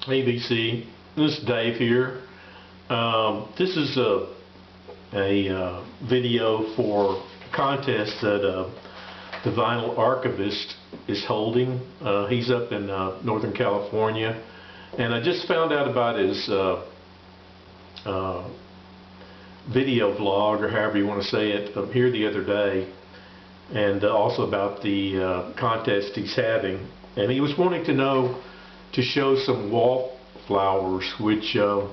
ABC. This is Dave here. This is a video for a contest that the vinyl archivist is holding. He's up in Northern California, and I just found out about his video vlog, or however you want to say it, here the other day, and also about the contest he's having. And he was wanting to know to show some Wallflowers, which are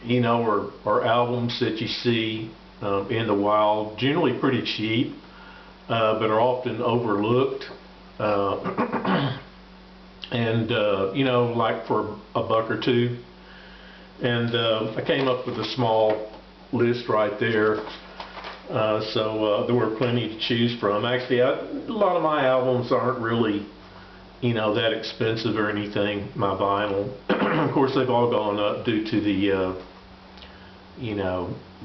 albums that you see in the wild, generally pretty cheap, but are often overlooked, and like for a buck or two. And I came up with a small list right there, so there were plenty to choose from. Actually, a lot of my albums aren't really that expensive or anything, my vinyl. Of course, they've all gone up due to the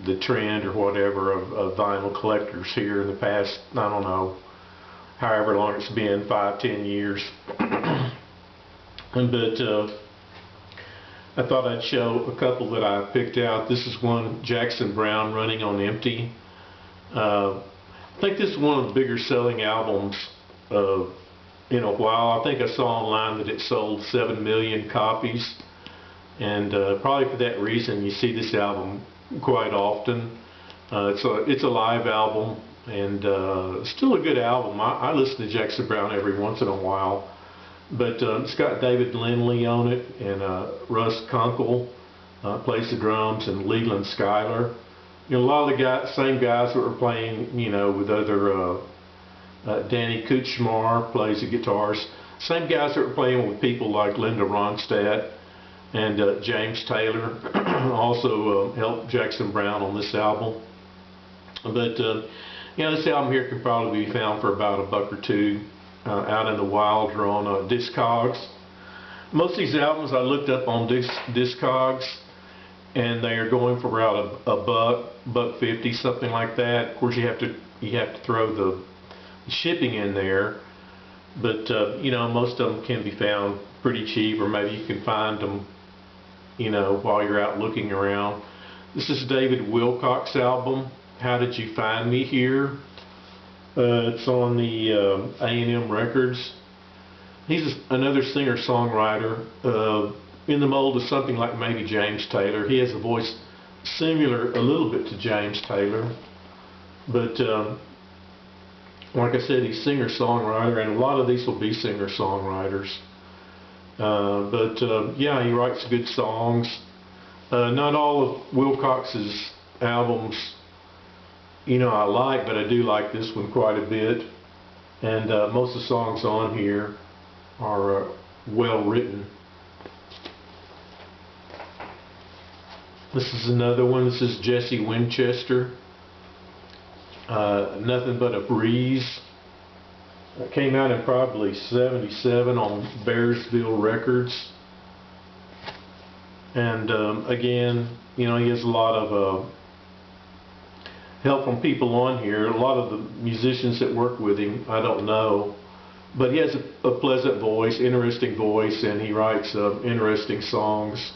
the trend or whatever of vinyl collectors here in the past, I don't know, however long it's been, 5-10 years. But I thought I'd show a couple that I picked out. This is one, Jackson Browne, Running on Empty. I think this is one of the bigger selling albums in a while. I think I saw online that it sold 7 million copies, and probably for that reason you see this album quite often. It's a live album, and still a good album. I listen to Jackson Browne every once in a while, but it's got David Lindley on it, and Russ Kunkel plays the drums, and Leland Schuyler. A lot of the same guys that were playing, with other Danny Kuchmar plays the guitars. Same guys that were playing with people like Linda Ronstadt and James Taylor also helped Jackson Browne on this album. But this album here can probably be found for about a buck or two out in the wild or on Discogs. Most of these albums I looked up on Discogs, and they are going for about a buck 50, something like that. Of course, you have to throw the shipping in there, but most of them can be found pretty cheap, or maybe you can find them while you're out looking around. This is David Wilcox album, How Did You Find Me Here? It's on the A&M Records. He's another singer-songwriter in the mold of something like maybe James Taylor. He has a voice similar a little bit to James Taylor, but like I said, he's singer-songwriter, and a lot of these will be singer-songwriters. Yeah, he writes good songs. Not all of Wilcox's albums, I like, but I do like this one quite a bit. And most of the songs on here are well written. This is another one. This is Jesse Winchester. Nothing But a Breeze. It came out in probably '77 on Bearsville Records. And again, he has a lot of help from people on here. A lot of the musicians that work with him, I don't know, but he has a pleasant voice, interesting voice, and he writes interesting songs.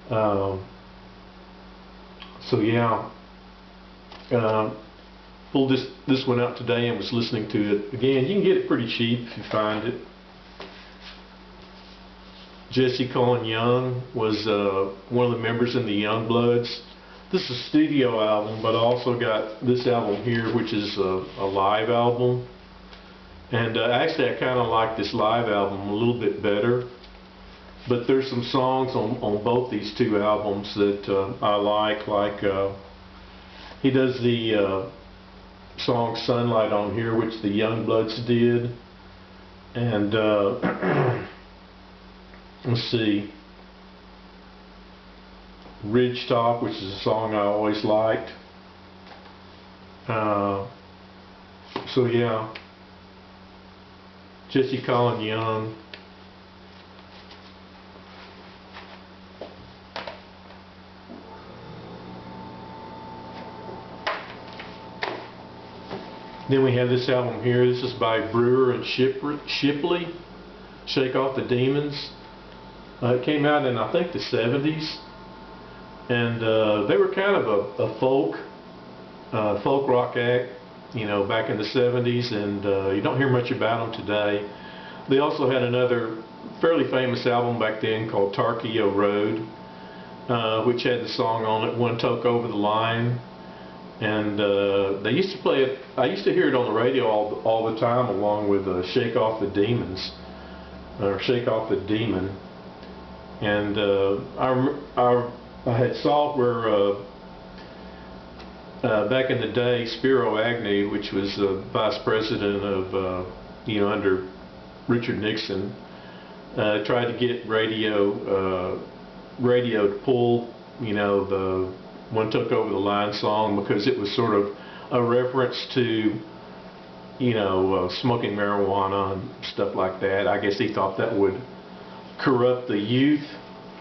So yeah. Pulled this one out today and was listening to it again. You can get it pretty cheap if you find it. Jesse Cullin Young was one of the members in the Youngbloods. This is a studio album, but I also got this album here, which is a live album. And actually I kind of like this live album a little bit better, but there's some songs on both these two albums that I like he does the song Sunlight on here, which the Youngbloods did. And let's see, Ridgetop, which is a song I always liked. So yeah, Jesse Cullin Young. Then we have this album here. This is by Brewer and Shipley, Shake Off the Demons. It came out in, I think, the 70s, and they were kind of a folk rock act, you know, back in the 70s, and you don't hear much about them today. They also had another fairly famous album back then called Tarkio Road, which had the song on it, One Toke Over the Line. And they used to play it, I used to hear it on the radio all the time, along with Shake Off the Demons, or Shake Off the Demon. And I had saw where back in the day, Spiro Agnew, which was vice president of, you know, under Richard Nixon, tried to get radio to pull, you know, the One Took Over the Line song, because it was sort of a reference to, you know, smoking marijuana and stuff like that. I guess he thought that would corrupt the youth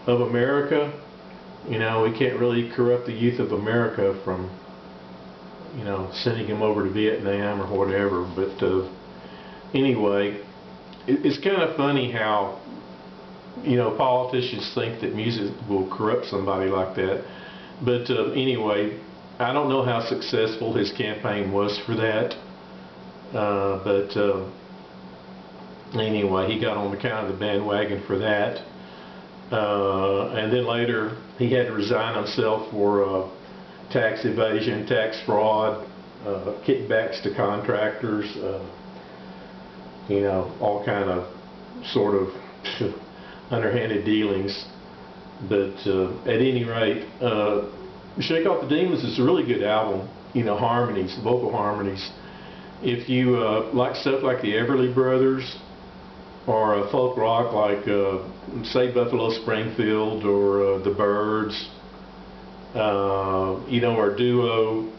of America. You know, we can't really corrupt the youth of America from, you know, sending them over to Vietnam or whatever. But anyway, it's kind of funny how, you know, politicians think that music will corrupt somebody like that. But anyway, I don't know how successful his campaign was for that. But anyway, he got on the kind of the bandwagon for that. And then later, he had to resign himself for tax evasion, tax fraud, kickbacks to contractors, you know, all kind of sort of underhanded dealings. But at any rate, Shake Off the Demons is a really good album. You know, harmonies, vocal harmonies. If you like stuff like the Everly Brothers, or folk rock like, say, Buffalo Springfield or the Byrds, you know, or duo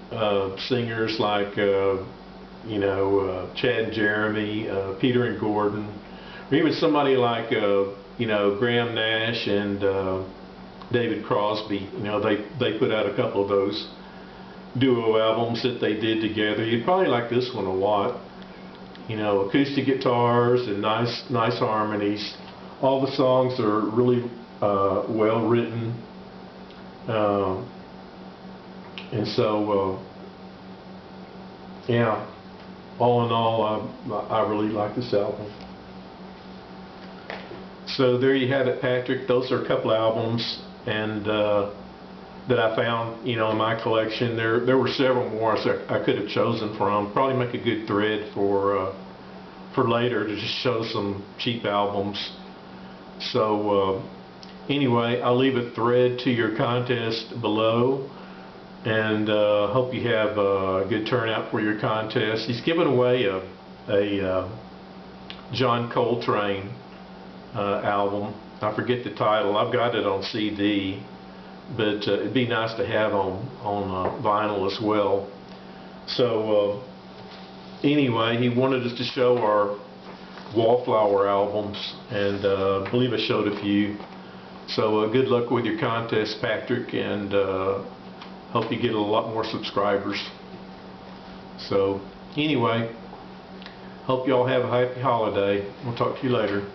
singers like, you know, Chad and Jeremy, Peter and Gordon, or even somebody like, you know, Graham Nash and David Crosby. You know, they put out a couple of those duo albums that they did together. You'd probably like this one a lot. You know, acoustic guitars and nice harmonies. All the songs are really well written, and so yeah, all in all, I really like this album. So there you have it, Patrick. Those are a couple albums, and that I found, you know, in my collection. There were several more I could have chosen from. Probably make a good thread for later to just show some cheap albums. So anyway, I'll leave a thread to your contest below, and hope you have a good turnout for your contest. He's giving away a John Coltrane album. I forget the title. I've got it on CD, but it'd be nice to have on vinyl as well. So anyway, he wanted us to show our Wallflower albums, and I believe I showed a few. So good luck with your contest, Patrick, and hope you get a lot more subscribers. So anyway, hope you all have a happy holiday. We'll talk to you later.